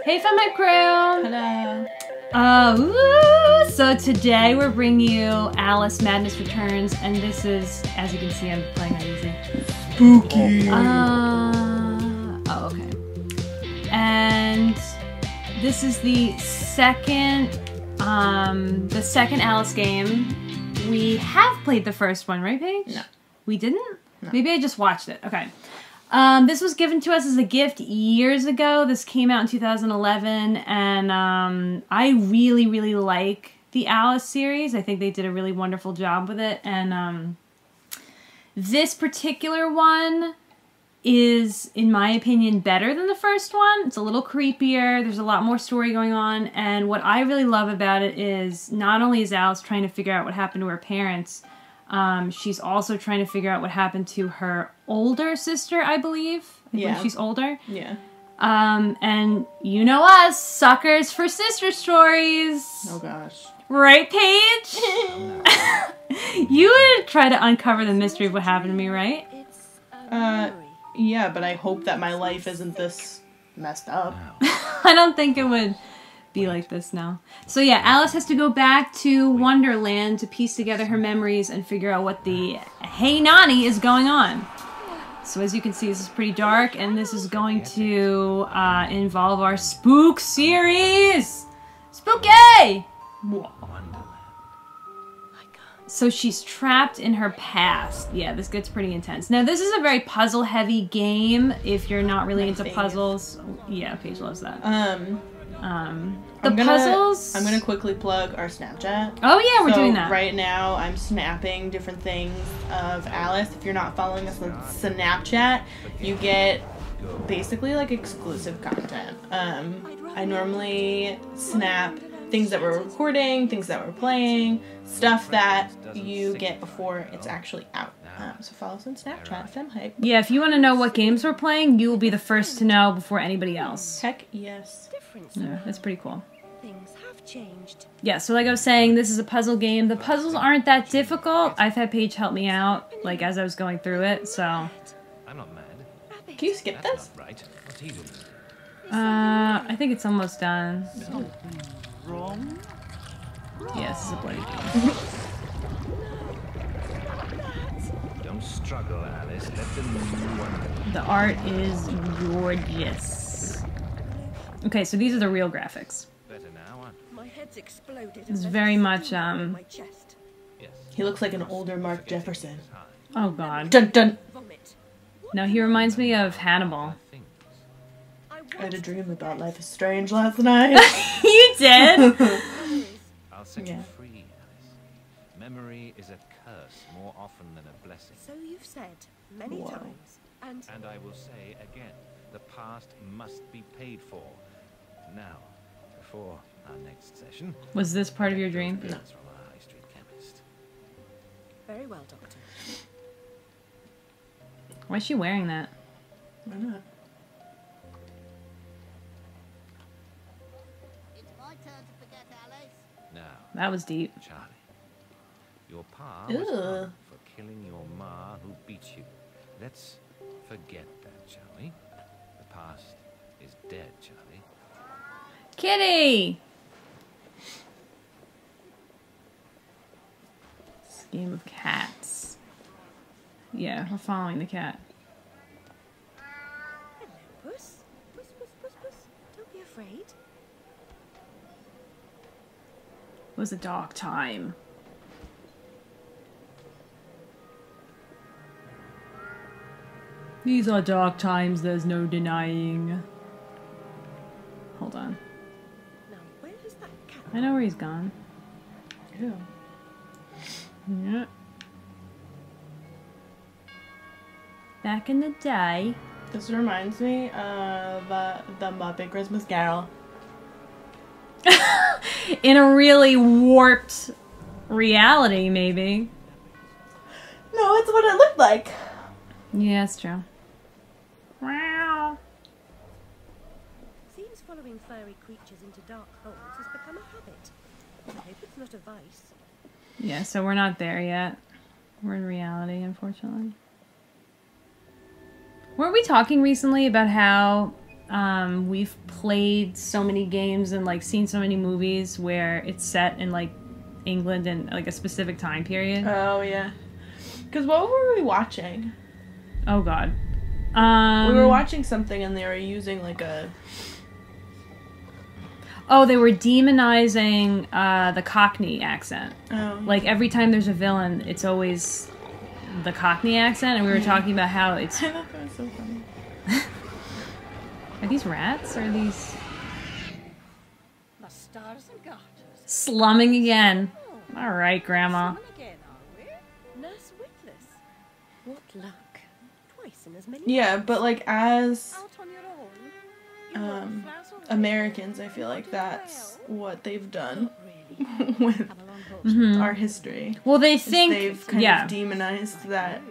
Hey FemHype crew! Hello. So today we're bringing you Alice Madness Returns, and this is, as you can see, I'm playing on easy. Spooky. Oh, okay. And this is the second Alice game. We have played the first one, right, Paige? No. We didn't? No. Maybe I just watched it. Okay. This was given to us as a gift years ago. This came out in 2011, and I really, really like the Alice series. I think they did a really wonderful job with it, and this particular one is, in my opinion, better than the first one. It's a little creepier. There's a lot more story going on, and what I really love about it is not only is Alice trying to figure out what happened to her parents, she's also trying to figure out what happened to her older sister, I believe. When she's older. Yeah. And you know us, suckers for sister stories. Oh gosh. Right, Paige? You would try to uncover the mystery of what happened to me, right? Yeah, but I hope that my life isn't this messed up. I don't think it would be like this now. So yeah, Alice has to go back to Wonderland to piece together her memories and figure out what the hey nani is going on. So as you can see, this is pretty dark, and this is going to involve our spook series. Spooky! So she's trapped in her past. Yeah, this gets pretty intense. Now, this is a very puzzle-heavy game if you're not really into puzzles. Yeah, Paige loves that. Puzzles... I'm gonna quickly plug our Snapchat. Oh yeah, we're doing that. Right now, I'm snapping different things of Alice. If you're not following us on Snapchat, you get basically like exclusive content. I normally snap things that we're recording, things that we're playing, stuff that you get before it's actually out. So follow us on Snapchat, FemHype. Yeah, if you want to know what games we're playing, you will be the first to know before anybody else. Heck yes. Yeah, that's pretty cool. Things have changed. Yeah, so like I was saying, this is a puzzle game. The puzzles aren't that difficult. I've had Paige help me out, like, as I was going through it, so... I'm not mad. Can you skip this? That's not right. What's he doing? I think it's almost done. Wrong? Yeah, this is a bloody game. Don't struggle, Alice. Let the new one. The art is gorgeous. Okay, so these are the real graphics. Better now, huh? My head's exploded. It's very much, my chest. Yes. He looks like an older Mark Jefferson. Oh god. Dun dun! Vomit. No, he reminds me of Hannibal. I had a dream about Life is Strange last night. You did? I'll set Yeah. you free, Alice. Memory is a curse more often than a blessing. So you've said many Wow. times, and I will say again, the past must be paid for. Now, before our next session... Was this part of your dream? Bills from our high street chemist. very well, Doctor. Why is she wearing that? Why not? It's my turn to forget, Alice. Now, That was deep. Charlie, your pa was Ugh. hung for killing your ma who beat you. Let's forget that, shall we? The past is dead, Charlie. Kitty! This game of cats. Yeah, we're following the cat. Hello, Puss. Puss, Puss, Puss, Puss. Don't be afraid. It was a dark time. These are dark times, there's no denying. Hold on. Now, where is that cat? I know where he's gone. Yeah. Yeah. Back in the day. This reminds me of the Muppet Christmas Carol. In a really warped reality, maybe. No, it's what it looked like. Yeah, it's true. Wow. Seems following furry creatures into dark holes has become a habit. I hope it's not a vice. Yeah, so we're not there yet. We're in reality, unfortunately. Weren't we talking recently about how we've played so many games and like seen so many movies where it's set in like England in like a specific time period. Oh yeah. Because what were we watching? Oh god. We were watching something and they were using like a... Oh, they were demonizing the Cockney accent. Oh. Like every time there's a villain, it's always the Cockney accent, and we were talking about how it's... I thought that was so funny. Are these rats or are these... The stars and garters. Slumming again. Alright, Grandma. Slumming again, are we? Nurse Witless. What luck. Twice in as many Yeah, months. but like as Out on your own. You won't frazzle Americans, I feel like that's what they've done really. with Have a long boat. our history. Well, they is think... they've kind yeah, of demonized that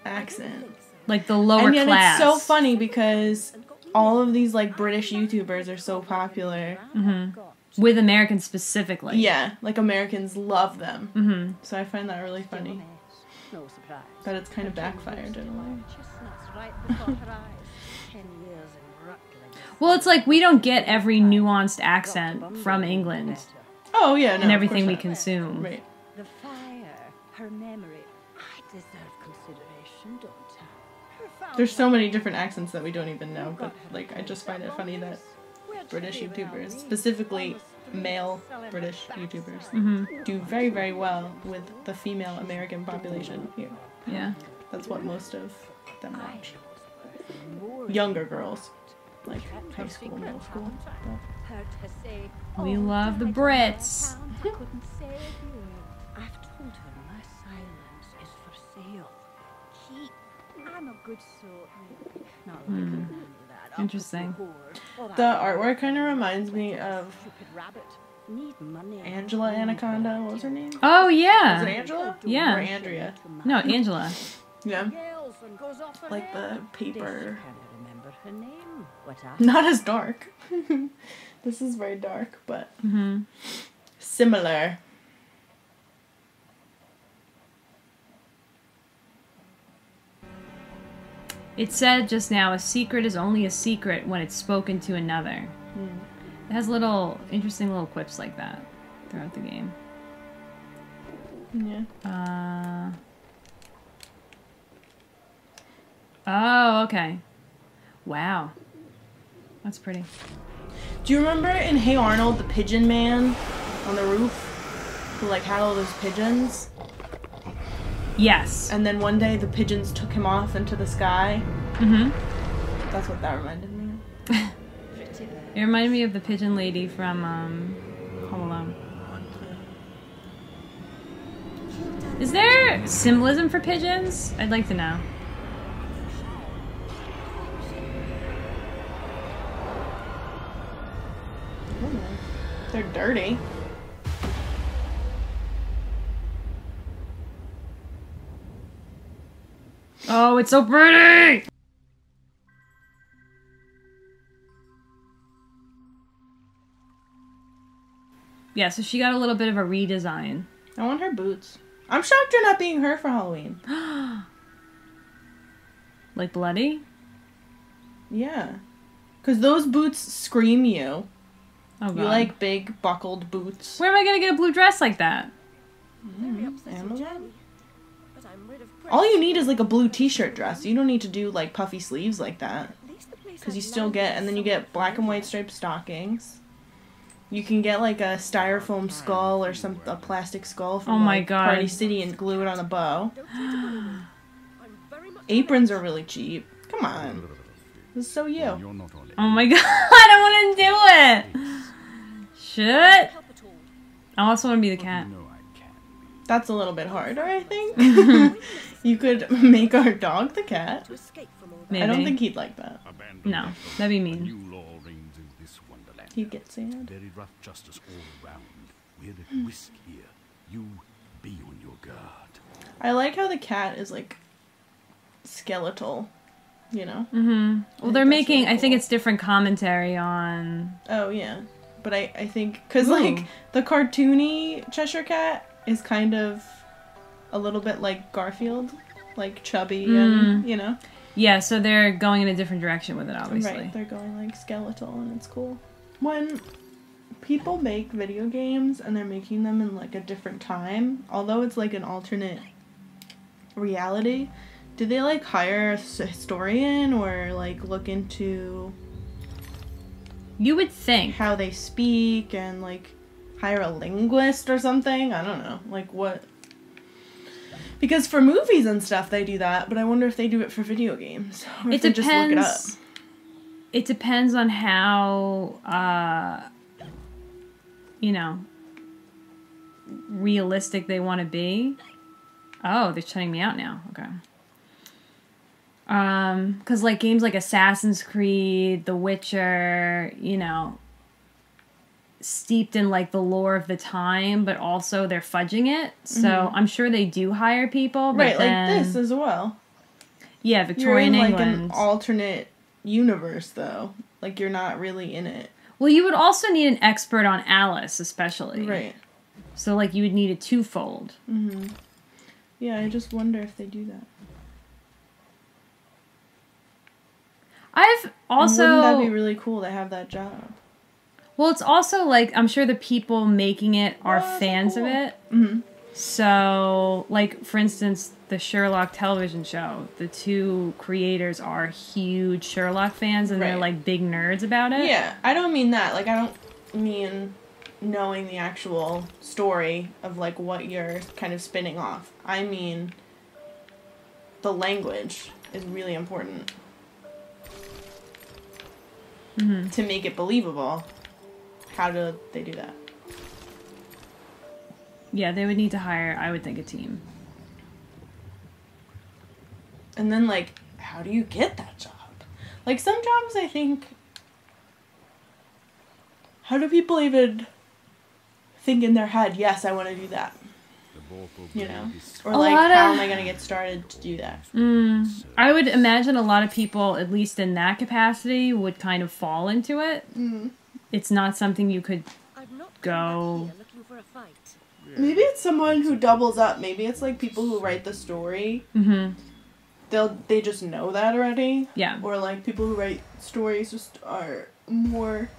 accent. like the lower And yet class. it's so funny because all of these like British YouTubers are so popular. With Americans specifically. Yeah, like Americans love them. Mm-hmm. So I find that really funny. No surprise. But it's kind of backfired in a way. Chestnuts right before her eyes. 10 years in Rutland. Well, it's like we don't get every nuanced accent from England Oh yeah, no. in of everything course we not. consume. Right. The fire, her memory. I deserve consideration, don't I? Her foul There's so many different accents that we don't even know, but like I just find it funny that British YouTubers, specifically male British YouTubers, Mm-hmm. do very, very well with the female American population here. Yeah. That's what most of them watch. Younger girls, like high school, middle school. Heard her say, We "Oh, love the died Brits." on that account, I couldn't save you. I've told her my silence is for sale. Keep. I'm a good sort. Not like you can do that. I'll Interesting. put you forward. All The that artwork kind of reminds me of stupid rabbit. Need money. Angela Anaconda. What was her name? Oh, Was it yeah. Angela? Yeah. Or Andrea? No, Angela. Yeah. Yells and goes off her Like the head. paper. Can't remember her name. What Not as dark. This is very dark, but Mm-hmm. similar. It said just now, a secret is only a secret when it's spoken to another. It has little, interesting little quips like that throughout the game. Yeah. Oh, okay. Wow. That's pretty. Do you remember in Hey Arnold, the pigeon man on the roof who like had all those pigeons? Yes. And then one day the pigeons took him off into the sky? Mm-hmm. That's what that reminded me of. It reminded me of the pigeon lady from Home Alone. Is there symbolism for pigeons? I'd like to know. They're dirty. Oh, it's so pretty! Yeah, so she got a little bit of a redesign. I want her boots. I'm shocked you're not being her for Halloween. Like bloody? Yeah. Because those boots scream you. Oh god. You like big, buckled boots. Where am I gonna get a blue dress like that? Amazon? But I'm rid of All you need is like a blue t-shirt dress. You don't need to do like puffy sleeves like that. Because you still get, and then you get black and white striped stockings. You can get like a styrofoam skull or a plastic skull from Oh my like, God. Party City and glue it on a bow. Aprons are really cheap. Come on. This is so you. Oh my god, I don't want to do it! Shit! I also want to be the cat. That's a little bit harder, I think. You could make our dog the cat. Maybe. I don't think he'd like that. No, that'd be mean. New law reigns in this wonderland. He'd get sad. Very rough justice all round. We're at risk here. You be on your guard. I like how the cat is like skeletal, you know? Mm-hmm. Well, they're that's making, really I think cool. it's different commentary on... Oh, yeah. But I think, because Ooh. like the cartoony Cheshire Cat is kind of a little bit like Garfield, like chubby and, you know? Yeah, so they're going in a different direction with it, obviously. Right, they're going like skeletal, and it's cool. When people make video games and they're making them in like a different time, although it's like an alternate reality, do they like hire a historian or like look into You would think. how they speak and like hire a linguist or something? I don't know. Like what? Because for movies and stuff they do that, but I wonder if they do it for video games. Or if It they just look it up. depends. It depends on how, you know, realistic they want to be. Oh, they're shutting me out now. Okay. Because like games like Assassin's Creed, The Witcher, you know, steeped in like the lore of the time, but also they're fudging it. So I'm sure they do hire people. But Right, then, like this as well. yeah, Victorian You're in like England. an alternate universe though. Like you're not really in it. Well, you would also need an expert on Alice, especially. Right. So like you would need a twofold. Mm-hmm. Yeah, I just wonder if they do that. I've also. And wouldn't that be really cool to have that job? Well, it's also like I'm sure the people making it are Oh, fans cool. of it. Mm-hmm. So, like for instance, the Sherlock television show, the two creators are huge Sherlock fans, and they're Right. like big nerds about it. Yeah, I don't mean that. Like I don't mean knowing the actual story of like what you're kind of spinning off. I mean the language is really important. Mm-hmm. To make it believable. How do they do that? Yeah, they would need to hire, I would think, a team. And then, like, how do you get that job? Like, some jobs, I think... How do people even think in their head, yes, I want to do that? You know? Or, A like, lot how of- am I going to get started to do that? I would imagine a lot of people, at least in that capacity, would kind of fall into it. Mm. It's not something you could I've not come Go. back here looking for a fight. Maybe it's someone who doubles up. Maybe it's, like, people who write the story. Mm-hmm. They just know that already. Yeah. Or, like, people who write stories just are more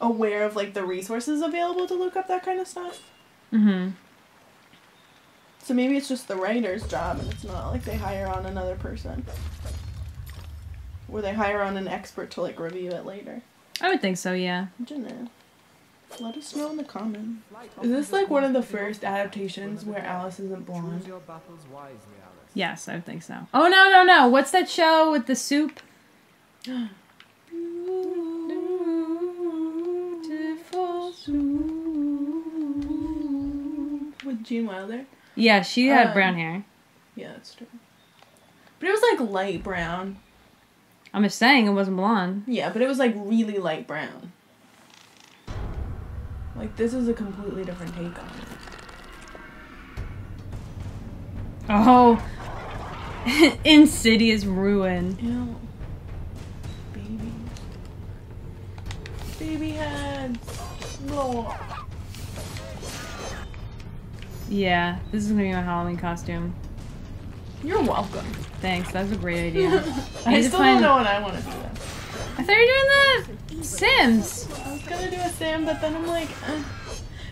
aware of, like, the resources available to look up that kind of stuff. Mm-hmm. So maybe it's just the writer's job and it's not like they hire on another person. Or they hire on an expert to like review it later. I would think so, yeah. I don't know. Let us know in the comments. Is this like one of the first adaptations where Alice isn't blonde? Yes, I would think so. Oh, no. What's that show with the soup? Beautiful soup. With Gene Wilder? Yeah, she had Um, brown hair. Yeah, that's true. But it was like light brown. I'm just saying it wasn't blonde. Yeah, but it was like really light brown. Like this is a completely different take on it. Oh. Insidious ruin. Ew. Baby. Baby heads. Ugh. Yeah, this is gonna be my Halloween costume. You're welcome. Thanks, that was a great idea. I need to still find- don't know what I want to do then. I thought you were doing the Sims. I was gonna do a Sam, but then I'm like,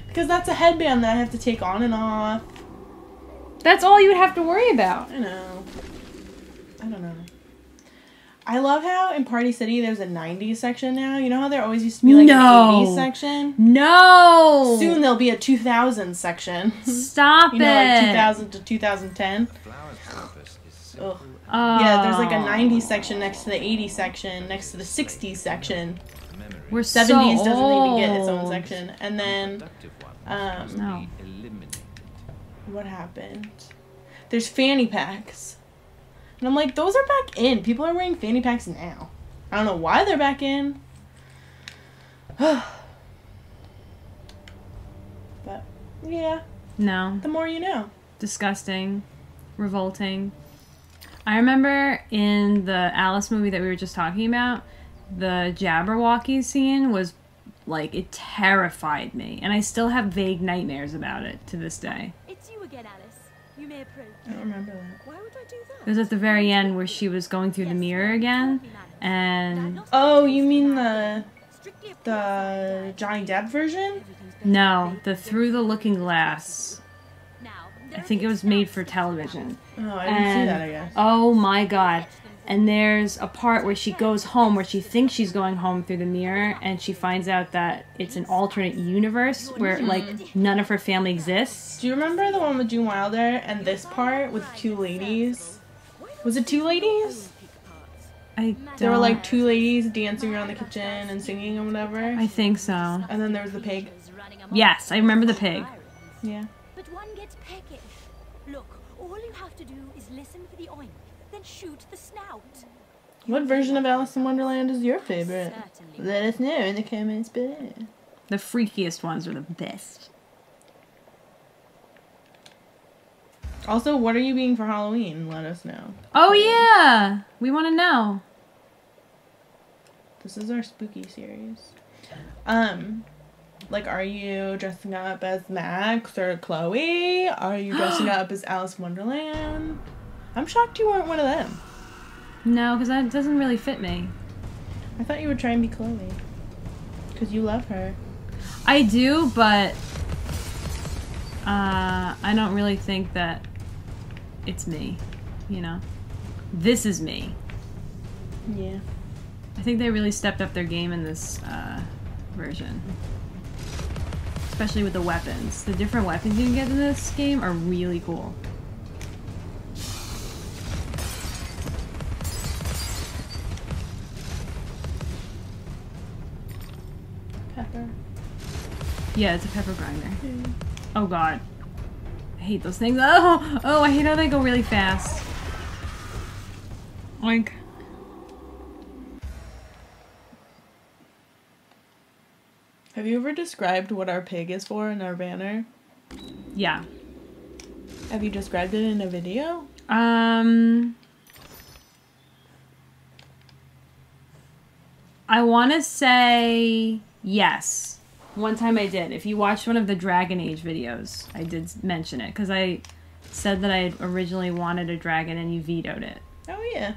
because that's a headband that I have to take on and off. That's all you would have to worry about. I know. I don't know. I love how in Party City there's a 90s section now. You know how there always used to be like No. an 80s section? No! Soon there'll be a 2000s section. Stop You know, like it. 2000 to 2010. Flower's purpose is Ugh. simple Yeah, there's like a Oh. 90s section next to the 80s section, next to the 60s section. memory. We're 70s so doesn't even get its own old. section. And then, Productive one No. eliminated. what happened? There's fanny packs. And I'm like, those are back in. People are wearing fanny packs now. I don't know why they're back in. But, yeah, No. the more you know. Disgusting. Revolting. I remember in the Alice movie that we were just talking about, the Jabberwocky scene was, like, it terrified me. And I still have vague nightmares about it to this day. It's you again, Alice. You may approach. I don't remember that. Why would I do that? It was at the very end where she was going through the mirror again, and Oh, you mean the Johnny Depp version? no, the Through the Looking Glass. I think it was made for television. Oh, I didn't see that, I guess. Oh my god. And there's a part where she goes home, where she thinks she's going home through the mirror, and she finds out that it's an alternate universe where, like, none of her family exists. Do you remember the one with June Wilder and this part with two ladies? Was it two ladies? I don't... There were like two ladies dancing around the kitchen and singing or whatever. I think so. And then there was the pig. Yes, I remember the pig. Yeah. But one gets peckish. Look, all you have to do is listen for the oink, then shoot the snout. What version of Alice in Wonderland is your favorite? Let us know in the comments below. The freakiest ones are the best. Also, what are you being for Halloween? Let us know. Oh yeah! We want to know. This is our spooky series. Like, are you dressing up as Max or Chloe? Are you dressing up as Alice in Wonderland? I'm shocked you weren't one of them. No, because that doesn't really fit me. I thought you would try and be Chloe. Because you love her. I do, but I don't really think that it's me, you know? This is me. Yeah. I think they really stepped up their game in this version. Especially with the weapons. The different weapons you can get in this game are really cool. Pepper. Yeah, it's a pepper grinder. Oh god. I hate those things. Oh, I hate how they go really fast. Like... Have you ever described what our pig is for in our banner? Yeah. Have you described it in a video? I want to say yes. One time I did. If you watched one of the Dragon Age videos, I did mention it. Because I said that I had originally wanted a dragon and you vetoed it. Oh, yeah.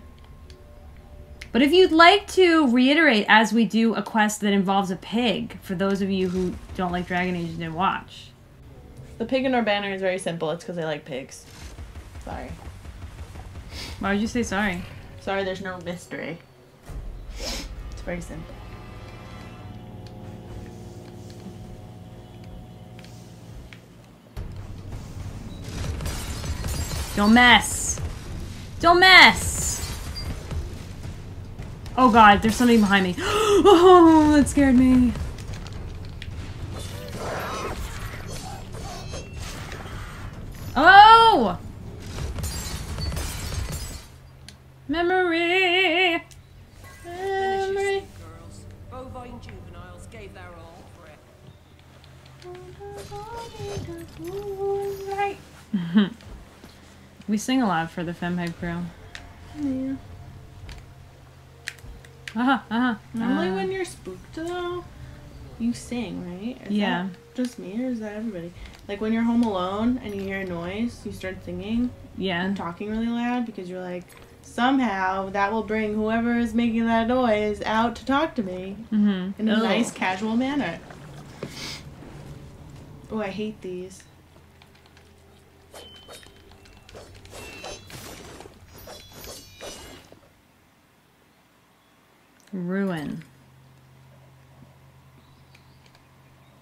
But if you'd like to reiterate as we do a quest that involves a pig, for those of you who don't like Dragon Age and didn't watch. The pig in our banner is very simple. It's because I like pigs. Sorry. Why would you say sorry? Sorry, there's no mystery. It's very simple. Don't mess! Don't mess! Oh god, there's something behind me. Oh, that scared me. Oh! Memory! Memory. Girls, bovine juveniles gave their all for it. Right. We sing a lot for the FemHype crew. Yeah. Normally when you're spooked though, you sing, right? Is Yeah. that just me or is that everybody? Like when you're home alone and you hear a noise, you start singing Yeah. and talking really loud because you're like, somehow that will bring whoever is making that noise out to talk to me in a nice casual manner. Oh, I hate these. Ruin.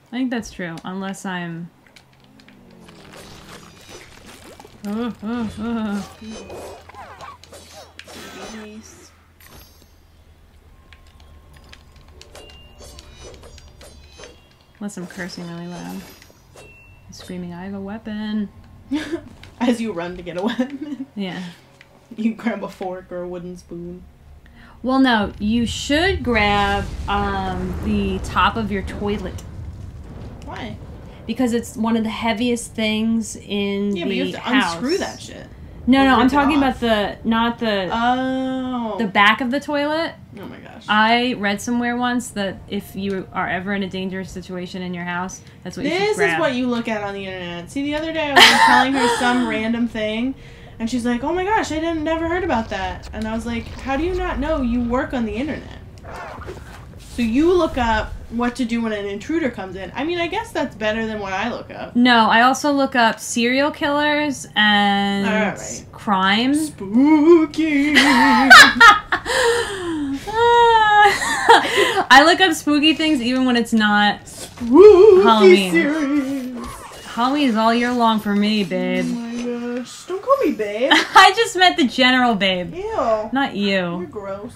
I think that's true, unless I'm... Nice. Unless I'm cursing really loud. I'm screaming, I have a weapon. As you run to get a weapon, Yeah. you grab a fork or a wooden spoon. Well, no, you should grab the top of your toilet. Why? Because it's one of the heaviest things in Yeah, the but you have to house. unscrew that shit. No, Or I'm rip it talking off. about not the Oh. back of the toilet. Oh my gosh. I read somewhere once that if you are ever in a dangerous situation in your house, that's what you should This grab. is what you look at on the internet. See, the other day I was telling her some random thing, and she's like, "Oh my gosh, I never heard about that." And I was like, "How do you not know? You work on the internet, so you look up what to do when an intruder comes in." I mean, I guess that's better than what I look up. No, I also look up serial killers and Alright. crime. Spooky. I look up spooky things even when it's not. Spooky Halloween. series. Halloween is all year long for me, Oh babe. my gosh! Don't call me babe. I just meant the general babe, Ew. not You're you. gross.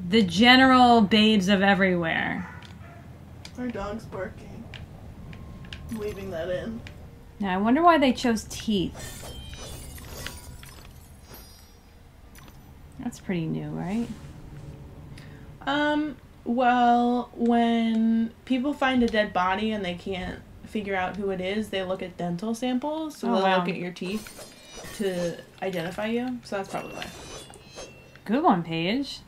The general babes of everywhere. Our dog's barking. I'm leaving that in. Now I wonder why they chose teeth. That's pretty new, right? Well, when people find a dead body and they can't figure out who it is, they look at dental samples. So Oh, they'll wow. look at your teeth to identify you. So that's probably why. Good one, Paige.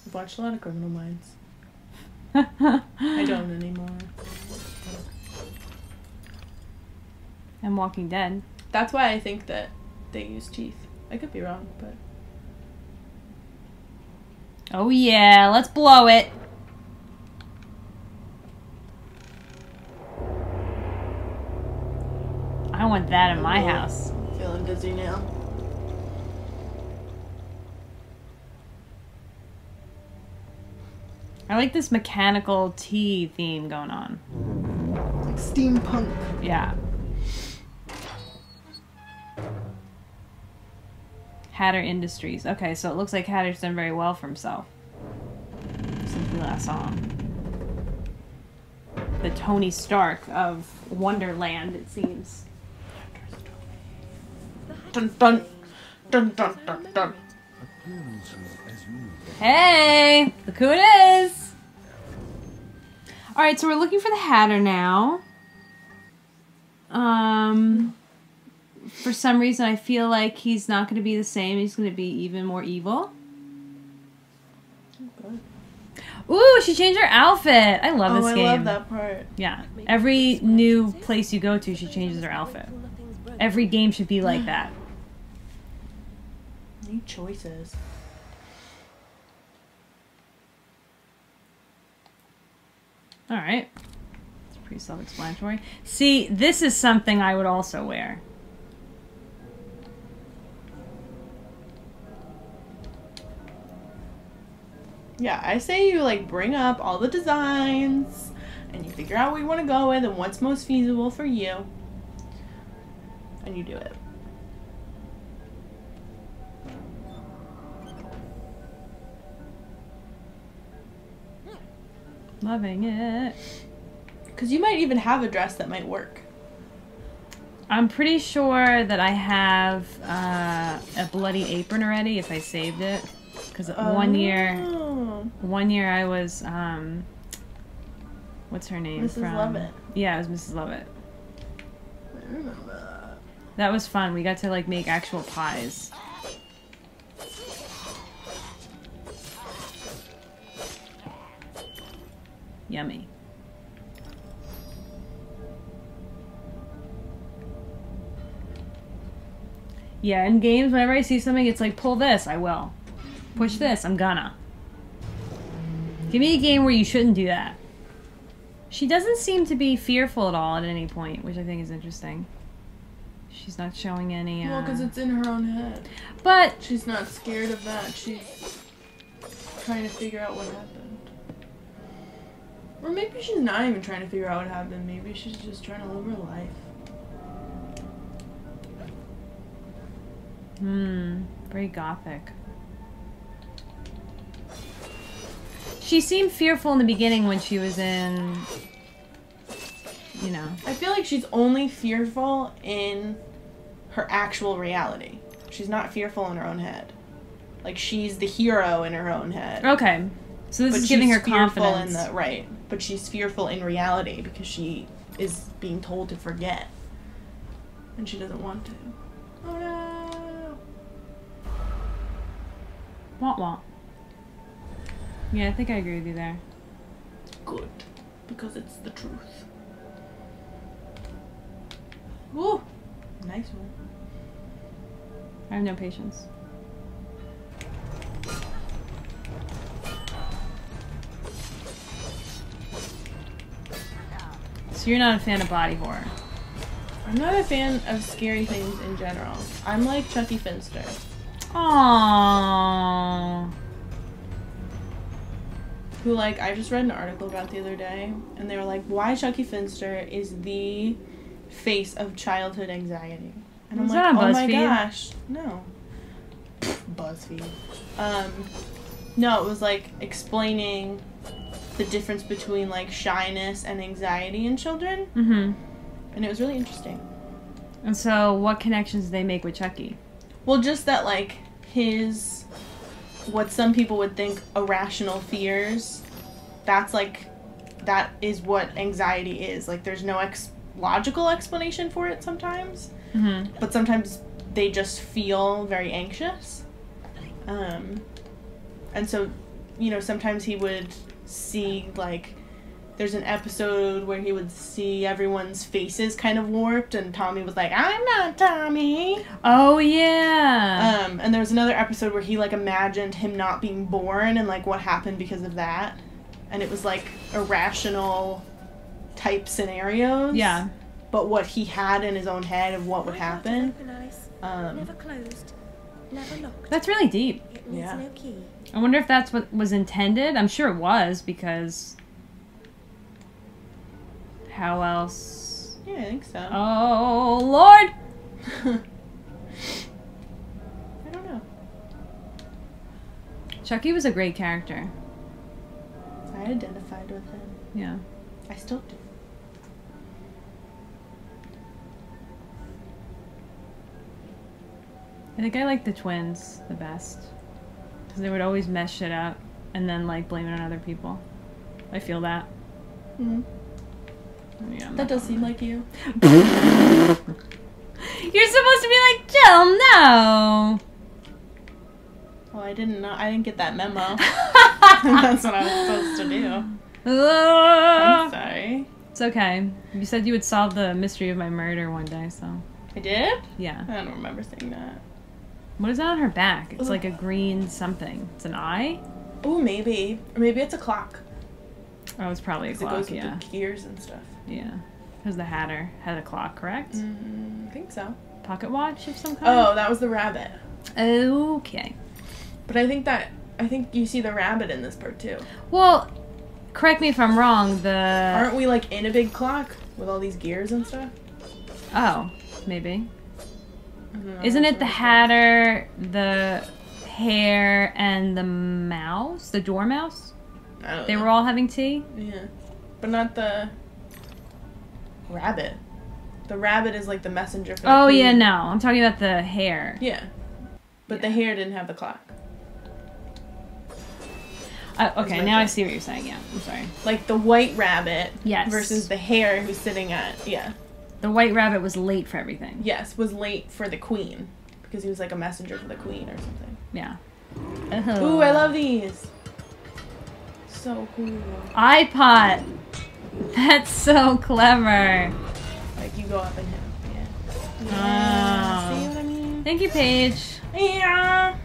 I've watched a lot of Criminal Minds. I don't anymore. And Walking Dead. That's why I think that they use teeth. I could be wrong, but... Oh yeah, let's blow it. I want that in my house. I'm feeling dizzy now. I like this mechanical tea theme going on. Like steampunk. Yeah. Hatter Industries. Okay, so it looks like Hatter's done very well for himself since we last saw him. The Tony Stark of Wonderland, it seems. Dun dun. Dun dun dun dun. Hey! Look who it is! Alright, so we're looking for the Hatter now. For some reason I feel like he's not going to be the same. He's going to be even more evil. Ooh, she changed her outfit! I love this game. I love that part. Yeah. Every new place you go to, she changes her outfit. Every game should be like that. New choices. Alright. It's pretty self-explanatory. See, this is something I would also wear. Yeah, I say you like bring up all the designs and you figure out what you want to go with and what's most feasible for you. And you do it. Loving it. Because you might even have a dress that might work. I'm pretty sure that I have a bloody apron already if I saved it. Because one year I was, what's her name? Mrs. Lovett. Yeah, it was Mrs. Lovett. I remember that. That was fun. We got to like make actual pies. Yummy. Yeah, in games, whenever I see something, it's like, pull this, I will. Push this, I'm gonna. Give me a game where you shouldn't do that. She doesn't seem to be fearful at all at any point, which I think is interesting. She's not showing any, Well, because it's in her own head. But She's not scared of that. She's trying to figure out what happened. Or maybe she's not even trying to figure out what happened. Maybe she's just trying to live her life. very gothic. She seemed fearful in the beginning when she was in, you know. I feel like she's only fearful in her actual reality. She's not fearful in her own head. Like, she's the hero in her own head. Okay. So this But is giving she's her fearful confidence. in the right. But she's fearful in reality because she is being told to forget. And she doesn't want to. Oh no. Womp womp. Yeah, I think I agree with you there. Good. Because it's the truth. Ooh. Nice one. I have no patience. So you're not a fan of body horror? I'm not a fan of scary things in general. I'm like Chucky Finster. Aww. Who, like, I just read an article about the other day, and they were like, why Chucky Finster is the face of childhood anxiety. And Was I'm that like, on oh my BuzzFeed? gosh. No. BuzzFeed. No, it was like explaining the difference between like shyness and anxiety in children. Mm-hmm. And it was really interesting. And so, what connections do they make with Chucky? Well, just that, like, his, what some people would think irrational fears, that's, like, that is what anxiety is. Like, there's no logical explanation for it sometimes. Mm-hmm. But sometimes they just feel very anxious. And so, you know, sometimes he would see, like, there's an episode where he would see everyone's faces kind of warped, and Tommy was like, I'm not Tommy. Oh, yeah. And there was another episode where he, like, imagined him not being born and, like, what happened because of that. And it was, like, irrational type scenarios. Yeah. But what he had in his own head of what would happen. Never closed, never locked. That's really deep. It needs Yeah. no key. I wonder if that's what was intended. I'm sure it was, because... How else? Yeah, I think so. Oh, Lord! I don't know. Chucky was a great character. I identified with him. Yeah. I still do. I think I like the twins the best. Because they would always mess shit up and then, like, blame it on other people. I feel that. Mm-hmm. Yeah, I'm That not does going seem like you. You're supposed to be like, Jill, no! Well, I didn't know. I didn't get that memo. That's what I was supposed to do. I'm sorry. It's okay. You said you would solve the mystery of my murder one day, so... I did? Yeah. I don't remember saying that. What is that on her back? It's like a green something. It's an eye? Oh, maybe. Or maybe it's a clock. Oh, it's probably a 'Cause it clock, goes with yeah. the gears and stuff. Yeah. Because the Hatter had a clock, correct? I think so. Pocket watch of some kind? Oh, that was the rabbit. Okay. But I think you see the rabbit in this part too. Well, correct me if I'm wrong, Aren't we like in a big clock with all these gears and stuff? Oh, maybe. I don't know, Isn't that's it the what I Hatter, the hare, and the mouse? The dormouse? think. I don't They know. were all having tea? Yeah. But not the rabbit. The rabbit is like the messenger for the Oh, queen. yeah, no. I'm talking about the hare. Yeah. But the hare didn't have the clock. Okay, my now I thought. see what you're saying, yeah. I'm sorry. Like the white rabbit Yes. versus the hare who's sitting at, yeah. The white rabbit was late for everything. Yes, was late for the queen. Because he was like a messenger for the queen or something. Yeah. Ooh, I love these. So cool. iPod. That's so clever. Like you go up and hit. Yeah. Oh. See what I mean? Thank you, Paige. Yeah.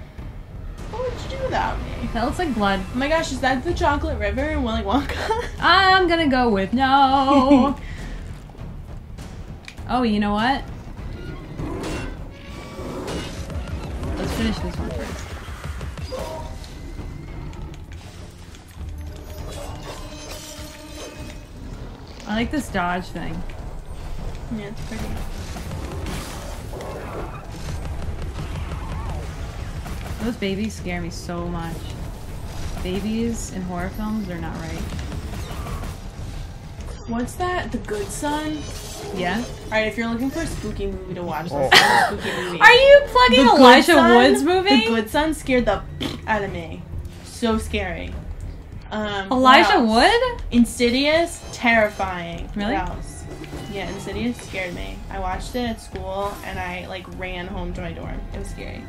What would you do without me? That looks like blood. Oh my gosh, is that the chocolate river in Willy Wonka? I'm gonna go with no. Oh, you know what? Let's finish this one first. I like this dodge thing. Yeah, it's pretty. Those babies scare me so much. Babies in horror films are not right. What's that? The Good Son? Yeah? Alright, if you're looking for a spooky movie to watch, let's watch a spooky movie. Are you plugging The Good Elijah Son? Wood's movie? The Good Son scared the out of me. So scary. Elijah what else? Wood? Insidious, terrifying. Really? What else? Yeah, Insidious scared me. I watched it at school and I like ran home to my dorm. It was scary.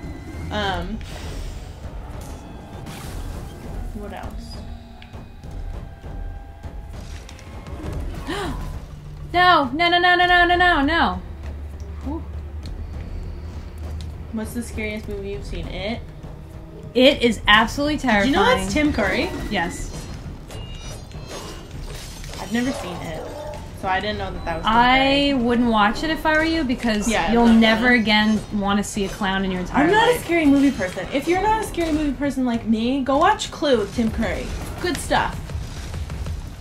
What else? No, no, no, no, no, no, no, no, no. Ooh. What's the scariest movie you've seen? It? It is absolutely terrifying. Do you know that's Tim Curry? Yes. I've never seen it, so I didn't know that was Tim I wouldn't watch it if I were you because Yeah, you'll I'm not never gonna. again want to see a clown in your entire I'm not a life. scary movie person. If you're not a scary movie person like me, go watch Clue with Tim Curry. Good stuff.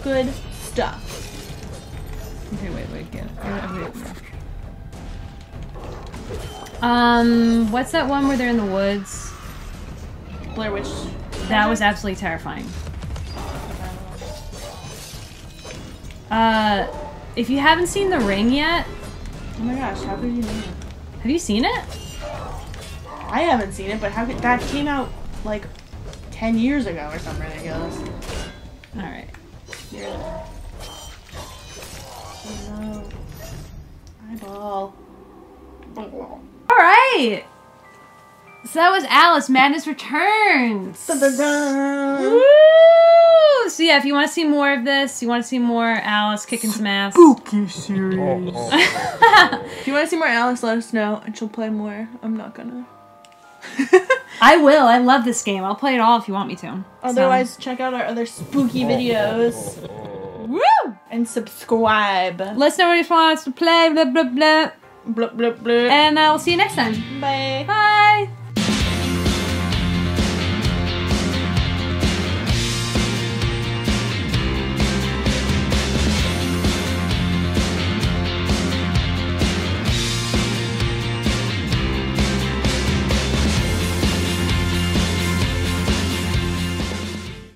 Good stuff. Okay, wait, get it. What's that one where they're in the woods? Blair Witch. That was absolutely terrifying. If you haven't seen The Ring yet, Oh my gosh, how could you know that? have you seen it? I haven't seen it, but how could that came out like 10 years ago or something ridiculous. Alright. Oh no. Eyeball. Alright! So that was Alice, Madness Returns! Dun-dun-dun. Woo! So yeah, if you want to see more of this, you want to see more Alice kicking some ass. Spooky series. If you want to see more Alice, let us know, and she'll play more. I'm not gonna. I will. I love this game. I'll play it all if you want me to. Otherwise, check out our other spooky videos. Woo! And subscribe. Let us know what you want us to play, blah, blah, blah. Blah, blah, blah. And we'll see you next time. Bye. Bye!